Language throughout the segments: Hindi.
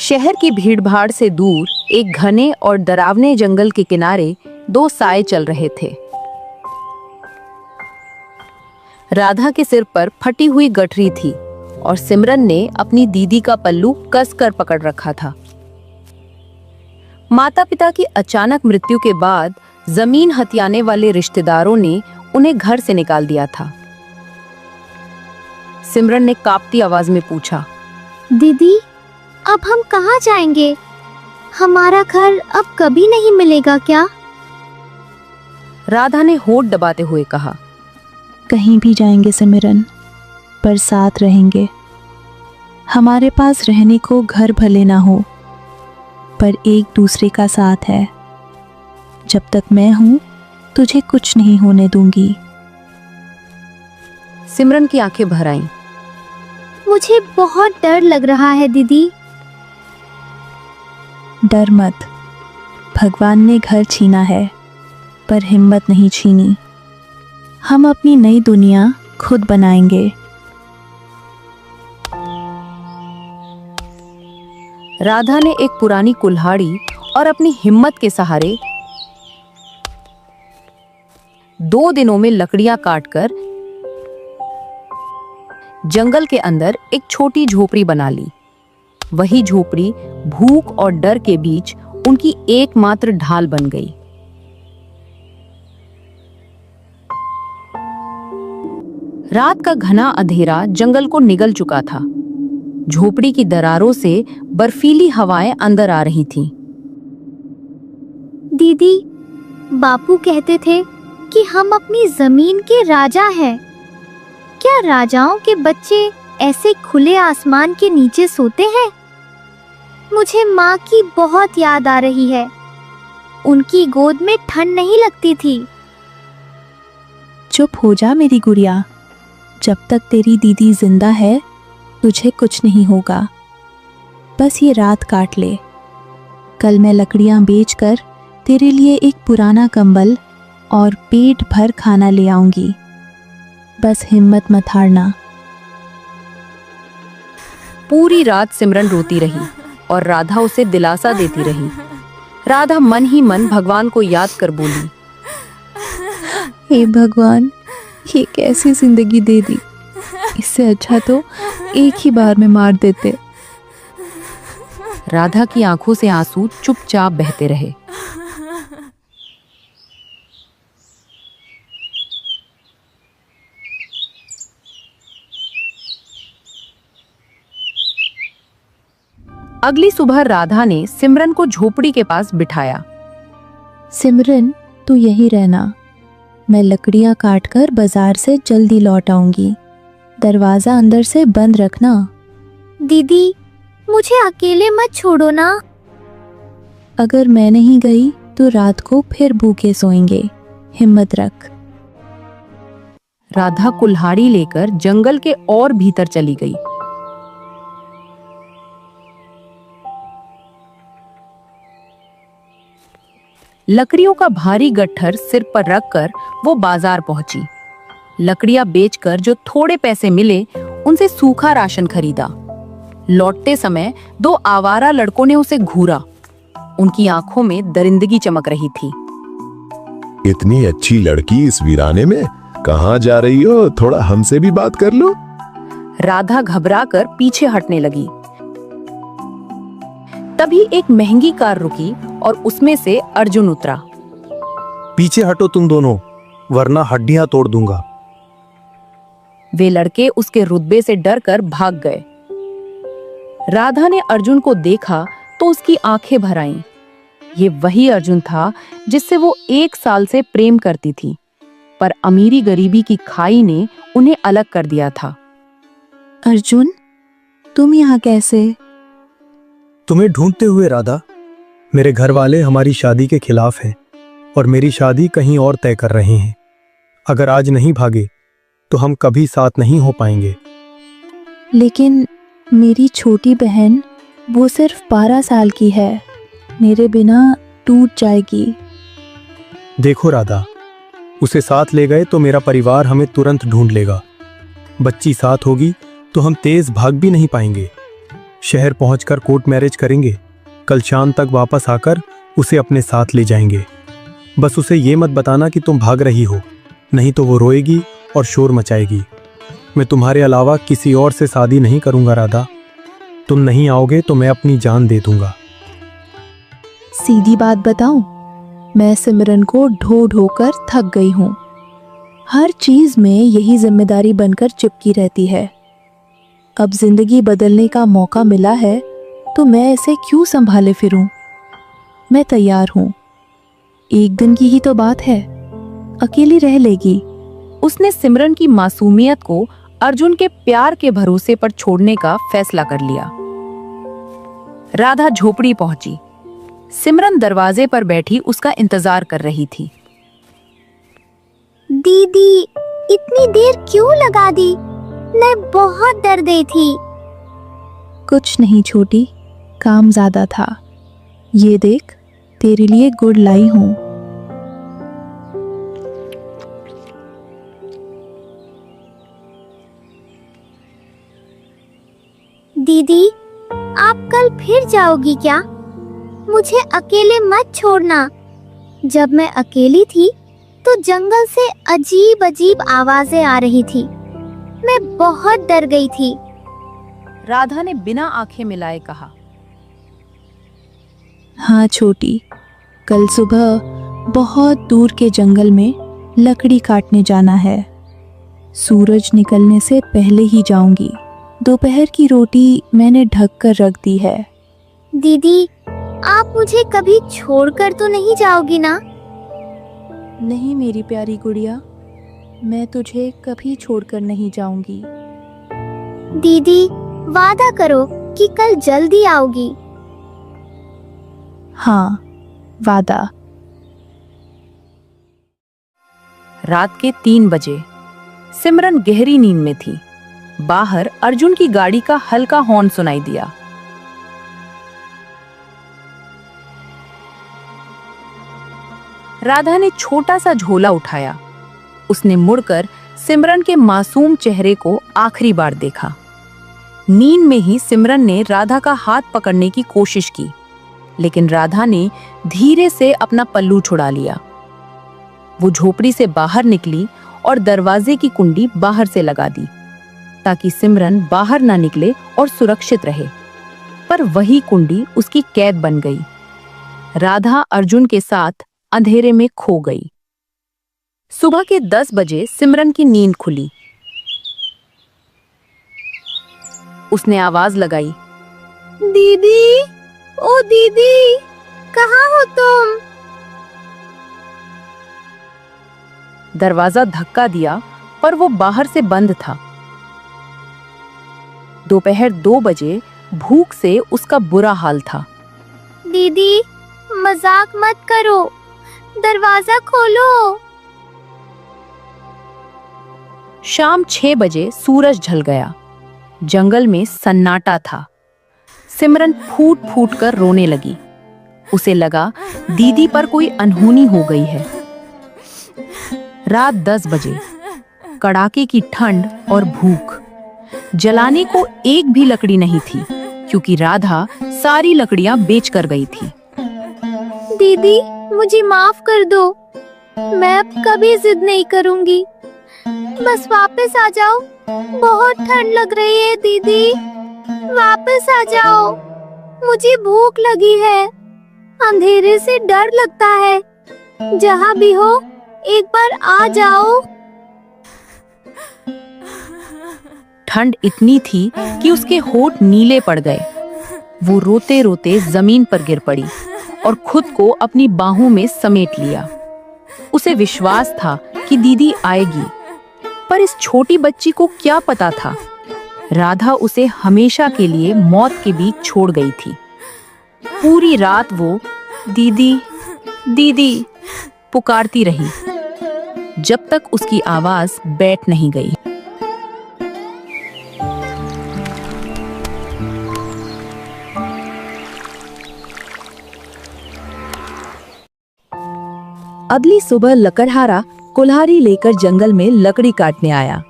शहर की भीड़भाड़ से दूर एक घने और डरावने जंगल के किनारे दो साए चल रहे थे। राधा के सिर पर फटी हुई गठरी थी और सिमरन ने अपनी दीदी का पल्लू कसकर पकड़ रखा था। माता पिता की अचानक मृत्यु के बाद जमीन हथियाने वाले रिश्तेदारों ने उन्हें घर से निकाल दिया था। सिमरन ने कांपती आवाज में पूछा, दीदी, अब हम कहाँ जाएंगे? हमारा घर अब कभी नहीं मिलेगा क्या? राधा ने होठ दबाते हुए कहा, कहीं भी जाएंगे सिमरन, पर साथ रहेंगे। हमारे पास रहने को घर भले ना हो, पर एक दूसरे का साथ है। जब तक मैं हूं, तुझे कुछ नहीं होने दूंगी। सिमरन की आंखें भर आईं। मुझे बहुत डर लग रहा है दीदी। डर मत, भगवान ने घर छीना है, पर हिम्मत नहीं छीनी। हम अपनी नई दुनिया खुद बनाएंगे। राधा ने एक पुरानी कुल्हाड़ी और अपनी हिम्मत के सहारे 2 दिनों में लकड़ियां काटकर जंगल के अंदर एक छोटी झोपड़ी बना ली। वही झोपड़ी भूख और डर के बीच उनकी एकमात्र ढाल बन गई। रात का घना अंधेरा जंगल को निगल चुका था। झोपड़ी की दरारों से बर्फीली हवाएं अंदर आ रही थीं। दीदी, बापू कहते थे कि हम अपनी जमीन के राजा हैं। क्या राजाओं के बच्चे ऐसे खुले आसमान के नीचे सोते हैं? मुझे माँ की बहुत याद आ रही है। उनकी गोद में ठंड नहीं लगती थी। चुप हो जा मेरी गुड़िया। जब तक तेरी दीदी जिंदा है, तुझे कुछ नहीं होगा। बस ये रात काट ले। कल मैं लकड़ियां बेचकर तेरे लिए एक पुराना कंबल और पेट भर खाना ले आऊंगी। बस हिम्मत मत हारना। पूरी रात सिमरन रोती रही और राधा उसे दिलासा देती रही। राधा मन ही मन भगवान को याद कर बोली, हे भगवान, ये कैसी जिंदगी दे दी। इससे अच्छा तो एक ही बार में मार देते। राधा की आंखों से आंसू चुपचाप बहते रहे। अगली सुबह राधा ने सिमरन को झोपड़ी के पास बिठाया। सिमरन, तू यही रहना। मैं लकड़ियां काटकर बाजार से जल्दी लौट आऊंगी। दरवाजा अंदर से बंद रखना। दीदी, मुझे अकेले मत छोड़ो ना। अगर मैं नहीं गई तो रात को फिर भूखे सोएंगे। हिम्मत रख। राधा कुल्हाड़ी लेकर जंगल के और भीतर चली गई। लकड़ियों का भारी गट्ठर सिर पर रखकर वो बाजार पहुंची। लकड़ियां बेचकर जो थोड़े पैसे मिले, उनसे सूखा राशन खरीदा। लौटते समय 2 आवारा लड़कों ने उसे घूरा। उनकी आंखों में दरिंदगी चमक रही थी। इतनी अच्छी लड़की इस वीराने में कहाँ जा रही हो? थोड़ा हमसे भी बात कर लो। राधा घबराकर पीछे हटने लगी। तभी एक महंगी कार रुकी और उसमें से अर्जुन उतरा। पीछे हटो तुम दोनों, वरना हड्डियां तोड़ दूंगा। वे लड़के उसके रुतबे से डरकर भाग गए। राधा ने अर्जुन को देखा तो उसकी आंखें भर आईं। ये वही अर्जुन था जिससे वो 1 साल से प्रेम करती थी, पर अमीरी गरीबी की खाई ने उन्हें अलग कर दिया था। अर्जुन, तुम यहाँ कैसे? तुम्हें ढूंढते हुए राधा। मेरे घर वाले हमारी शादी के खिलाफ हैं और मेरी शादी कहीं और तय कर रहे हैं। अगर आज नहीं भागे तो हम कभी साथ नहीं हो पाएंगे। लेकिन मेरी छोटी बहन, वो सिर्फ 12 साल की है। मेरे बिना टूट जाएगी। देखो राधा, उसे साथ ले गए तो मेरा परिवार हमें तुरंत ढूंढ लेगा। बच्ची साथ होगी तो हम तेज भाग भी नहीं पाएंगे। शहर पहुंचकर कोर्ट मैरिज करेंगे। कल शाम तक वापस आकर उसे अपने साथ ले जाएंगे। बस उसे ये मत बताना कि तुम भाग रही हो, नहीं तो वो रोएगी और शोर मचाएगी। मैं तुम्हारे अलावा किसी और से शादी नहीं करूंगा राधा। तुम नहीं आओगे तो मैं अपनी जान दे दूंगा। सीधी बात बताऊं, मैं सिमरन को ढो ढो कर थक गई हूं। हर चीज में यही जिम्मेदारी बनकर चिपकी रहती है। अब जिंदगी बदलने का मौका मिला है तो मैं इसे क्यों संभाले फिरूं? मैं तैयार हूं। एक दिन की ही तो बात है, अकेली रह लेगी। उसने सिमरन की मासूमियत को अर्जुन के प्यार के भरोसे पर छोड़ने का फैसला कर लिया। राधा झोपड़ी पहुंची। सिमरन दरवाजे पर बैठी उसका इंतजार कर रही थी। दीदी, इतनी देर क्यों लगा दी? मैं बहुत डर गई थी। कुछ नहीं छोटी, काम ज्यादा था। ये देख, तेरे लिए गुड़ लाई हूं। दीदी, आप कल फिर जाओगी क्या? मुझे अकेले मत छोड़ना। जब मैं अकेली थी तो जंगल से अजीब अजीब आवाजें आ रही थी। मैं बहुत डर गई थी। राधा ने बिना आंखें मिलाए कहा। हाँ छोटी, कल सुबह बहुत दूर के जंगल में लकड़ी काटने जाना है। सूरज निकलने से पहले ही जाऊंगी। दोपहर की रोटी मैंने ढक कर रख दी है। दीदी, आप मुझे कभी छोड़कर तो नहीं जाओगी ना? नहीं मेरी प्यारी गुड़िया, मैं तुझे कभी छोड़कर नहीं जाऊंगी। दीदी, वादा करो कि कल जल्दी आओगी। हाँ, वादा। रात के 3 बजे सिमरन गहरी नींद में थी। बाहर अर्जुन की गाड़ी का हल्का हॉर्न सुनाई दिया। राधा ने छोटा सा झोला उठाया। उसने मुड़कर सिमरन के मासूम चेहरे को आखिरी बार देखा। नींद में ही सिमरन ने राधा का हाथ पकड़ने की कोशिश की, लेकिन राधा ने धीरे से अपना पल्लू छुड़ा लिया। वो झोपड़ी से बाहर निकली और दरवाजे की कुंडी बाहर से लगा दी, ताकि सिमरन बाहर ना निकले और सुरक्षित रहे। पर वही कुंडी उसकी कैद बन गई। राधा अर्जुन के साथ अंधेरे में खो गई। सुबह के 10 बजे सिमरन की नींद खुली। उसने आवाज लगाई, दीदी, ओ दीदी, कहाँ हो तुम? दरवाजा धक्का दिया, पर वो बाहर से बंद था। दोपहर 2 बजे भूख से उसका बुरा हाल था। दीदी, मजाक मत करो, दरवाजा खोलो। शाम 6 बजे सूरज ढल गया। जंगल में सन्नाटा था। सिमरन फूट फूट कर रोने लगी। उसे लगा दीदी पर कोई अनहोनी हो गई है। रात 10 बजे, कड़ाके की ठंड और भूख। जलाने को एक भी लकड़ी नहीं थी, क्योंकि राधा सारी लकड़ियां बेच कर गई थी। दीदी, मुझे माफ कर दो। मैं अब कभी जिद नहीं करूंगी। बस वापस आ जाओ। बहुत ठंड लग रही है दीदी, वापस आ जाओ। मुझे भूख लगी है। अंधेरे से डर लगता है। जहाँ भी हो, एक बार आ जाओ। ठंड इतनी थी कि उसके होंठ नीले पड़ गए। वो रोते रोते जमीन पर गिर पड़ी और खुद को अपनी बाहों में समेट लिया। उसे विश्वास था कि दीदी आएगी, पर इस छोटी बच्ची को क्या पता था, राधा उसे हमेशा के लिए मौत के बीच छोड़ गई थी। पूरी रात वो दीदी दीदी पुकारती रही, जब तक उसकी आवाज बैठ नहीं गई। अगली सुबह लकड़हारा कुल्हाड़ी लेकर जंगल में लकड़ी काटने आया।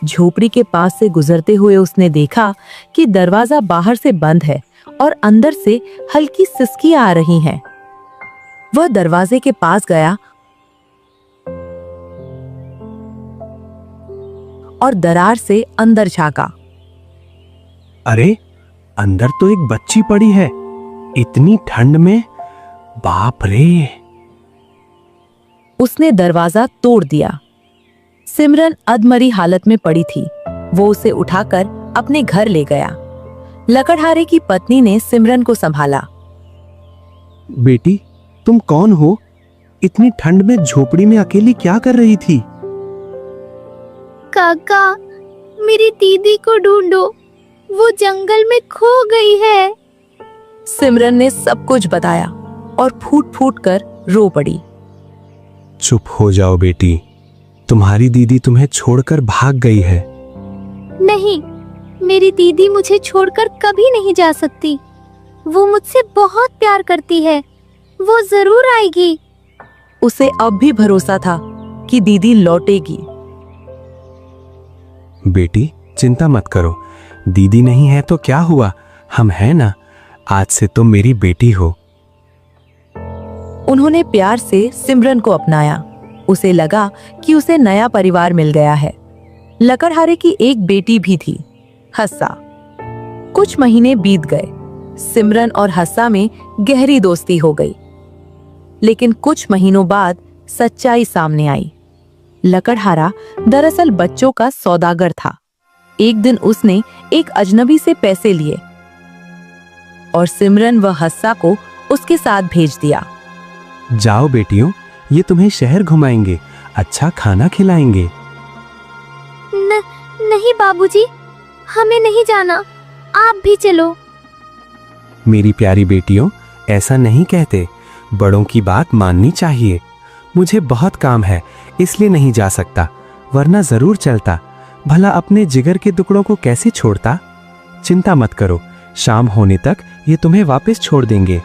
झोपड़ी के पास से गुजरते हुए उसने देखा कि दरवाजा बाहर से बंद है और अंदर से हल्की सिसकियां आ रही हैं। वह दरवाजे के पास गया और दरार से अंदर झांका। अरे, अंदर तो एक बच्ची पड़ी है, इतनी ठंड में, बाप रे। उसने दरवाजा तोड़ दिया। सिमरन अधमरी हालत में पड़ी थी। वो उसे उठाकर अपने घर ले गया। लकड़हारे की पत्नी ने सिमरन को संभाला। बेटी, तुम कौन हो? इतनी ठंड में झोपड़ी में अकेली क्या कर रही थी? काका, मेरी दीदी को ढूंढो, वो जंगल में खो गई है। सिमरन ने सब कुछ बताया और फूट फूट कर रो पड़ी। चुप हो जाओ बेटी, तुम्हारी दीदी तुम्हें छोड़कर भाग गई है। नहीं, मेरी दीदी मुझे छोड़कर कभी नहीं जा सकती। वो मुझसे बहुत प्यार करती है, वो जरूर आएगी। उसे अब भी भरोसा था कि दीदी लौटेगी। बेटी, चिंता मत करो, दीदी नहीं है तो क्या हुआ, हम हैं ना, आज से तुम मेरी बेटी हो। उन्होंने प्यार से सिमरन को अपनाया। उसे लगा कि उसे नया परिवार मिल गया है। लकड़हारे की एक बेटी भी थी, हस्सा। कुछ महीने बीत गए। सिमरन और हस्सा में गहरी दोस्ती हो गई। लेकिन कुछ महीनों बाद सच्चाई सामने आई। लकड़हारा दरअसल बच्चों का सौदागर था। एक दिन उसने एक अजनबी से पैसे लिए और सिमरन व हस्सा को उसके साथ भेज दिया। जाओ बेटियों, ये तुम्हें शहर घुमाएंगे, अच्छा खाना खिलाएंगे। नहीं बाबूजी, हमें नहीं जाना, आप भी चलो। मेरी प्यारी बेटियों, ऐसा नहीं कहते, बड़ों की बात माननी चाहिए। मुझे बहुत काम है, इसलिए नहीं जा सकता, वरना जरूर चलता। भला अपने जिगर के टुकड़ों को कैसे छोड़ता? चिंता मत करो, शाम होने तक ये तुम्हें वापस छोड़ देंगे।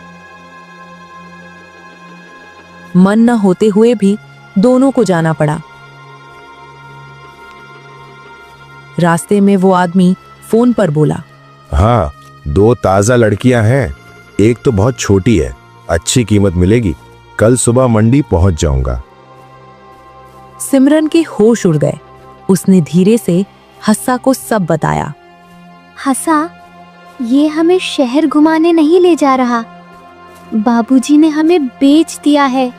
मन न होते हुए भी दोनों को जाना पड़ा। रास्ते में वो आदमी फोन पर बोला, हाँ, 2 ताजा लड़कियां हैं, एक तो बहुत छोटी है, अच्छी कीमत मिलेगी, कल सुबह मंडी पहुंच जाऊंगा। सिमरन के होश उड़ गए। उसने धीरे से हस्सा को सब बताया। हस्सा, ये हमें शहर घुमाने नहीं ले जा रहा, बाबूजी ने हमें बेच दिया है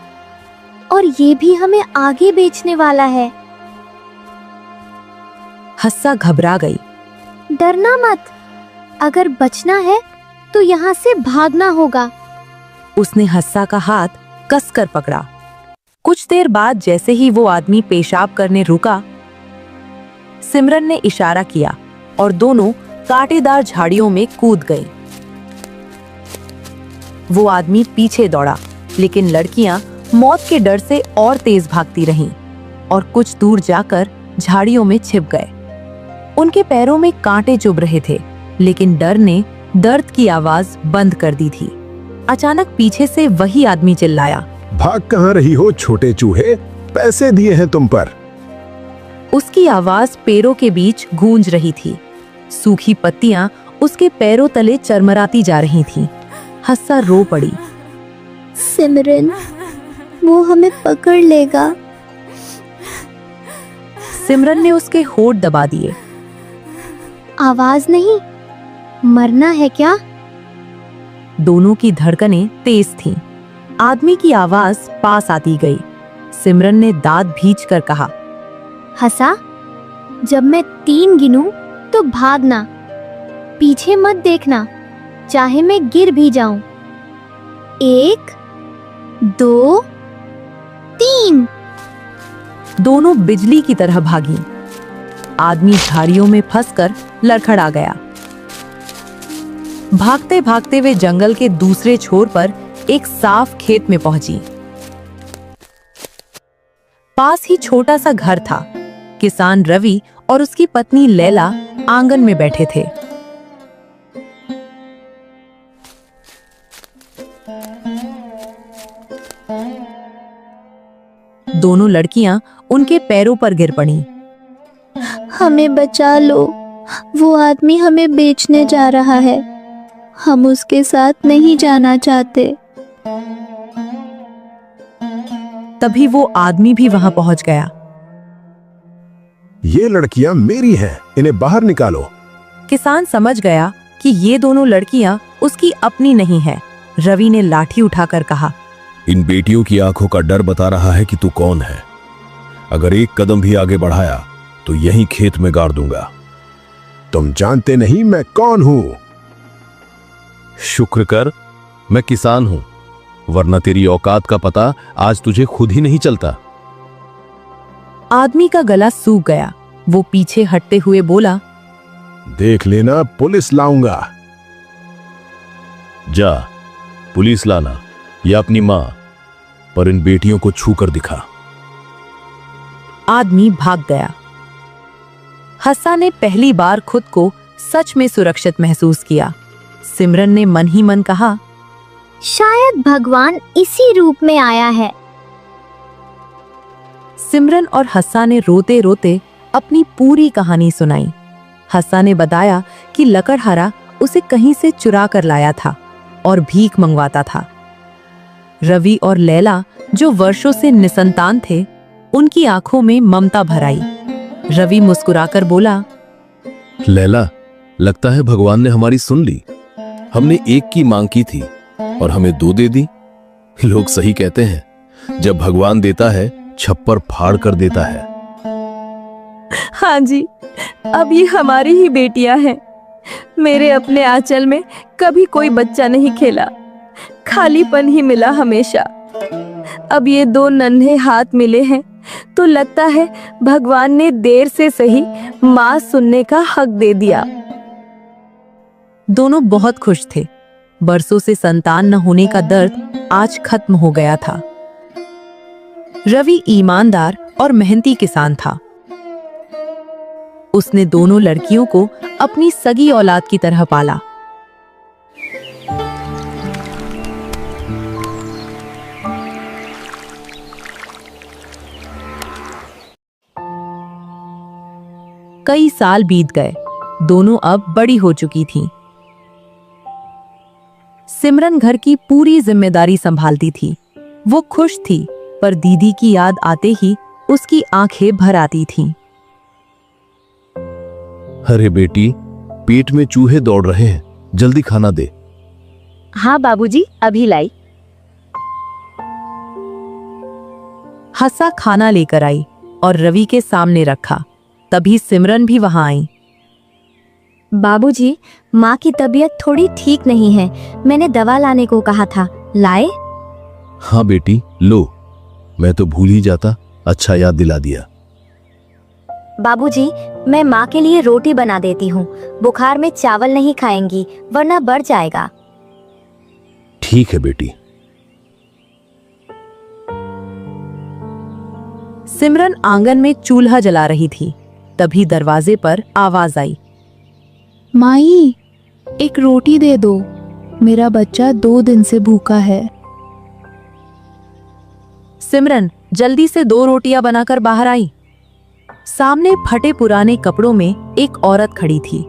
और ये भी हमें आगे बेचने वाला है। हस्सा घबरा गई। डरना मत, अगर बचना है तो यहाँ से भागना होगा। उसने हस्सा का हाथ कसकर पकड़ा। कुछ देर बाद जैसे ही वो आदमी पेशाब करने रुका, सिमरन ने इशारा किया और दोनों कांटेदार झाड़ियों में कूद गए। वो आदमी पीछे दौड़ा, लेकिन लड़कियां मौत के डर से और तेज भागती रहीं और कुछ दूर जाकर झाड़ियों में छिप गए। उनके पैरों में कांटे चुभ रहे थे, लेकिन डर ने दर्द की आवाज बंद कर दी थी। अचानक पीछे से वही आदमी चिल्लाया, भाग कहाँ रही हो छोटे चूहे, पैसे दिए हैं तुम पर। उसकी आवाज पैरों के बीच गूंज रही थी। सूखी पत्तियां उसके पैरों तले चरमराती जा रही थीं। हस्सा रो पड़ी। सिमरन, वो हमें पकड़ लेगा। सिमरन ने उसके होठ दबा दिए। आवाज नहीं, मरना है क्या? दोनों की धड़कनें तेज थीं। आदमी की आवाज पास आती गई। सिमरन ने दांत भींचकर कहा, हस्सा, जब मैं 3 गिनूं तो भागना, पीछे मत देखना, चाहे मैं गिर भी जाऊं। 1, 2, 3। दोनों बिजली की तरह भागी। आदमी झाड़ियों में फंसकर लड़खड़ा गया। भागते भागते वे जंगल के दूसरे छोर पर एक साफ खेत में पहुंची। पास ही छोटा सा घर था। किसान रवि और उसकी पत्नी लैला आंगन में बैठे थे। दोनों लड़कियां उनके पैरों पर गिर पड़ीं। हमें बचा लो, वो आदमी हमें बेचने जा रहा है, हम उसके साथ नहीं जाना चाहते। तभी वो आदमी भी वहां पहुंच गया। ये लड़कियां मेरी हैं, इन्हें बाहर निकालो। किसान समझ गया कि ये दोनों लड़कियां उसकी अपनी नहीं है। रवि ने लाठी उठाकर कहा, इन बेटियों की आंखों का डर बता रहा है कि तू कौन है। अगर एक कदम भी आगे बढ़ाया तो यहीं खेत में गाड़ दूंगा। तुम जानते नहीं मैं कौन हूं। शुक्र कर मैं किसान हूं, वरना तेरी औकात का पता आज तुझे खुद ही नहीं चलता। आदमी का गला सूख गया। वो पीछे हटते हुए बोला, देख लेना, पुलिस लाऊंगा। जा पुलिस लाना या अपनी मां, पर इन बेटियों को छू कर दिखा। आदमी भाग गया। हस्सा ने पहली बार खुद को सच में सुरक्षित महसूस किया। सिमरन ने मन ही मन कहा, शायद भगवान इसी रूप में आया है। सिमरन और हस्सा ने रोते रोते अपनी पूरी कहानी सुनाई। हस्सा ने बताया कि लकड़हारा उसे कहीं से चुरा कर लाया था और भीख मंगवाता था। रवि और लैला, जो वर्षों से निसंतान थे, उनकी आंखों में ममता भर आई। रवि मुस्कुराकर बोला, लैला, लगता है भगवान ने हमारी सुन ली। हमने एक की मांग की थी और हमें 2 दे दी। लोग सही कहते हैं, जब भगवान देता है छप्पर फाड़ कर देता है। हाँ जी, अब ये हमारी ही बेटियां हैं। मेरे अपने आंचल में कभी कोई बच्चा नहीं खेला, खालीपन ही मिला हमेशा। अब ये 2 नन्हे हाथ मिले हैं तो लगता है भगवान ने देर से सही मां सुनने का हक दे दिया। दोनों बहुत खुश थे। बरसों से संतान न होने का दर्द आज खत्म हो गया था। रवि ईमानदार और मेहनती किसान था। उसने दोनों लड़कियों को अपनी सगी औलाद की तरह पाला। कई साल बीत गए। दोनों अब बड़ी हो चुकी थीं। सिमरन घर की पूरी जिम्मेदारी संभालती थी। वो खुश थी, पर दीदी की याद आते ही उसकी आंखें भर आती थीं। अरे बेटी, पेट में चूहे दौड़ रहे हैं, जल्दी खाना दे। हाँ बाबूजी, अभी लाई। हस्सा खाना लेकर आई और रवि के सामने रखा। तभी सिमरन भी वहां आई। बाबूजी, माँ की तबीयत थोड़ी ठीक नहीं है, मैंने दवा लाने को कहा था, लाए? हाँ बेटी, लो। मैं तो भूल ही जाता, अच्छा याद दिला दिया। बाबूजी, मैं माँ के लिए रोटी बना देती हूँ। बुखार में चावल नहीं खाएंगी, वरना बढ़ जाएगा। ठीक है बेटी। सिमरन आंगन में चूल्हा जला रही थी। तभी दरवाजे पर आवाज आई, माई, एक रोटी दे दो, मेरा बच्चा 2 दिन से भूखा है। सिमरन जल्दी से 2 रोटियां बनाकर बाहर आई। सामने फटे पुराने कपड़ों में एक औरत खड़ी थी।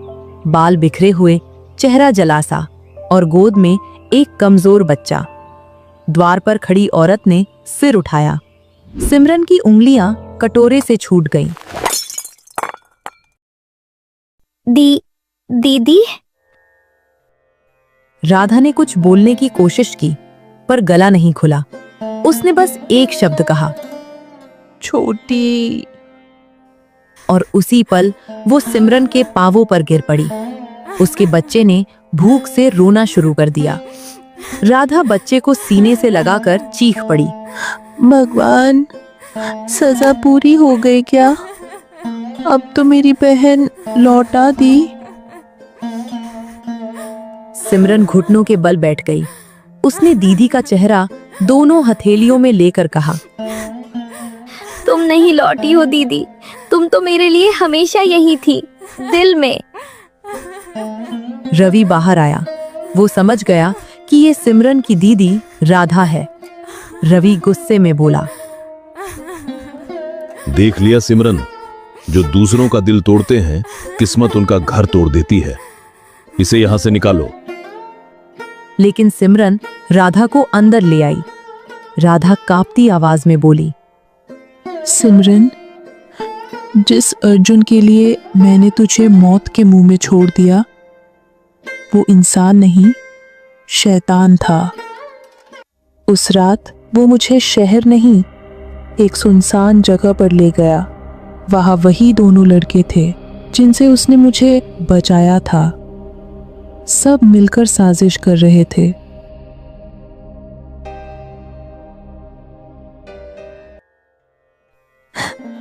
बाल बिखरे हुए, चेहरा जलासा और गोद में एक कमजोर बच्चा। द्वार पर खड़ी औरत ने सिर उठाया। सिमरन की उंगलियां कटोरे से छूट गईं। दीदी? राधा ने कुछ बोलने की कोशिश की, पर गला नहीं खुला। उसने बस एक शब्द कहा, छोटी। और उसी पल वो सिमरन के पांवों पर गिर पड़ी। उसके बच्चे ने भूख से रोना शुरू कर दिया। राधा बच्चे को सीने से लगाकर चीख पड़ी, भगवान, सजा पूरी हो गई क्या? अब तो मेरी बहन लौटा दी। सिमरन घुटनों के बल बैठ गई। उसने दीदी का चेहरा दोनों हथेलियों में लेकर कहा, तुम नहीं लौटी हो दीदी, तुम तो मेरे लिए हमेशा यही थी, दिल में। रवि बाहर आया। वो समझ गया कि ये सिमरन की दीदी राधा है। रवि गुस्से में बोला, देख लिया सिमरन, जो दूसरों का दिल तोड़ते हैं, किस्मत उनका घर तोड़ देती है। इसे यहां से निकालो। लेकिन सिमरन राधा को अंदर ले आई। राधा कांपती आवाज में बोली, सिमरन, जिस अर्जुन के लिए मैंने तुझे मौत के मुंह में छोड़ दिया, वो इंसान नहीं, शैतान था। उस रात वो मुझे शहर नहीं, एक सुनसान जगह पर ले गया। वहां वही दोनों लड़के थे जिनसे उसने मुझे बचाया था। सब मिलकर साजिश कर रहे थे।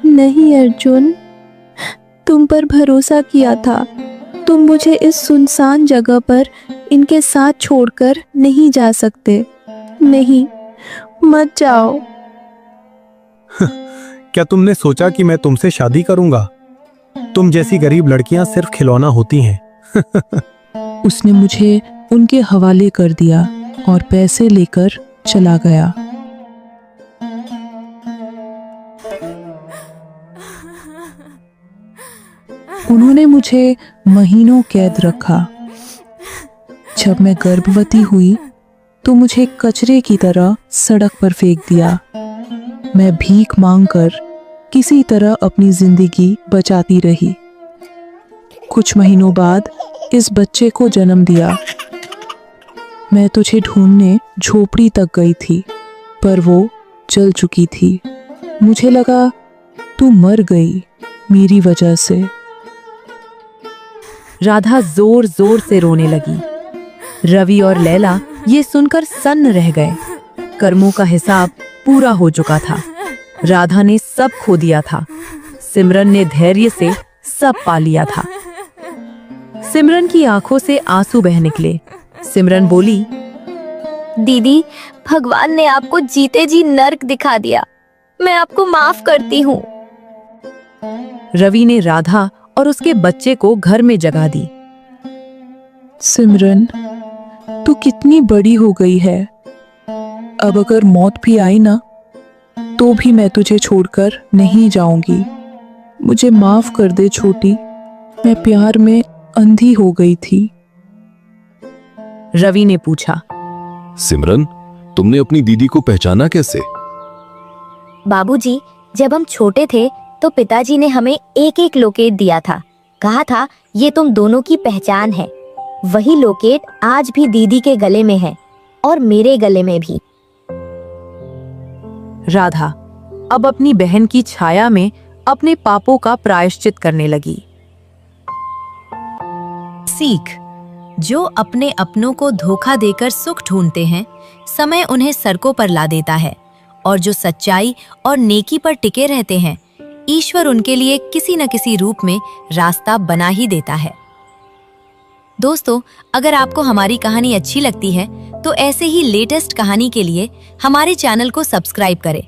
नहीं अर्जुन, तुम पर भरोसा किया था। तुम मुझे इस सुनसान जगह पर इनके साथ छोड़कर नहीं जा सकते। नहीं, मत जाओ। क्या तुमने सोचा कि मैं तुमसे शादी करूंगा? तुम जैसी गरीब लड़कियां सिर्फ खिलौना होती हैं। उसने मुझे उनके हवाले कर दिया और पैसे लेकर चला गया। उन्होंने मुझे महीनों कैद रखा। जब मैं गर्भवती हुई तो मुझे कचरे की तरह सड़क पर फेंक दिया। मैं भीख मांगकर किसी तरह अपनी जिंदगी बचाती रही। कुछ महीनों बाद इस बच्चे को जन्म दिया। मैं तुझे ढूंढने झोपड़ी तक गई थी, पर वो जल चुकी थी। मुझे लगा तू मर गई मेरी वजह से। राधा जोर जोर से रोने लगी। रवि और लैला ये सुनकर सन्न रह गए। कर्मों का हिसाब पूरा हो चुका था। राधा ने सब खो दिया था। सिमरन ने धैर्य से सब पा लिया था। सिमरन की आंखों से आंसू बह निकले। सिमरन बोली, दीदी, भगवान ने आपको जीते जी नर्क दिखा दिया। मैं आपको माफ करती हूँ। रवि ने राधा और उसके बच्चे को घर में जगा दी। सिमरन, तू कितनी बड़ी हो गई है। अब अगर मौत भी आई ना, तो भी मैं तुझे छोड़कर नहीं जाऊंगी। मुझे माफ कर दे छोटी, मैं प्यार में अंधी हो गई थी। रवि ने पूछा, सिमरन, तुमने अपनी दीदी को पहचाना कैसे? बाबूजी, जब हम छोटे थे तो पिताजी ने हमें एक एक लोकेट दिया था। कहा था ये तुम दोनों की पहचान है। वही लोकेट आज भी दीदी के गले में है और मेरे गले में भी। राधा अब अपनी बहन की छाया में अपने पापों का प्रायश्चित करने लगी। सीख, जो अपने अपनों को धोखा देकर सुख ढूंढते हैं, समय उन्हें सड़कों पर ला देता है, और जो सच्चाई और नेकी पर टिके रहते हैं, ईश्वर उनके लिए किसी न किसी रूप में रास्ता बना ही देता है। दोस्तों, अगर आपको हमारी कहानी अच्छी लगती है तो ऐसे ही लेटेस्ट कहानी के लिए हमारे चैनल को सब्सक्राइब करें